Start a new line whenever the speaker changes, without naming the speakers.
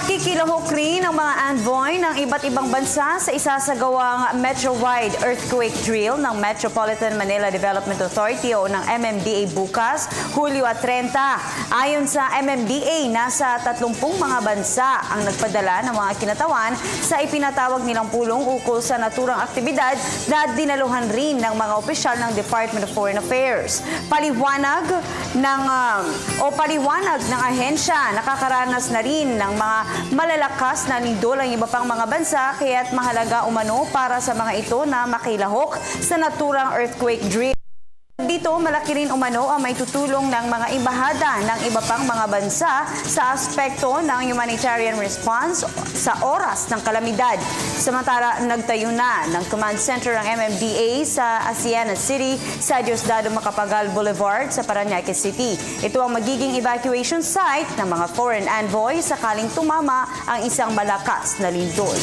Makikilahok rin ang mga envoy ng iba't ibang bansa sa isasagawang Metro-wide earthquake drill ng Metropolitan Manila Development Authority o ng MMDA bukas, Hulyo 30. Ayon sa MMDA, nasa 30 mga bansa ang nagpadala ng mga kinatawan sa ipinatawag nilang pulong ukol sa naturang aktibidad na dinaluhan rin ng mga opisyal ng Department of Foreign Affairs. Paliwanag ng ahensya, nakakaranas na rin ng mga malalakas na lindol ang iba pang mga bansa, kaya't mahalaga umano para sa mga ito na makilahok sa naturang earthquake drill. Dito, malaki rin umano ang may tutulong ng mga embahada ng iba pang mga bansa sa aspekto ng humanitarian response sa oras ng kalamidad. Samantala, nagtayo na ng command center ang MMDA sa Asiana City sa Diosdado Macapagal Boulevard sa Parañaque City. Ito ang magiging evacuation site ng mga foreign envoy sakaling tumama ang isang malakas na lindol.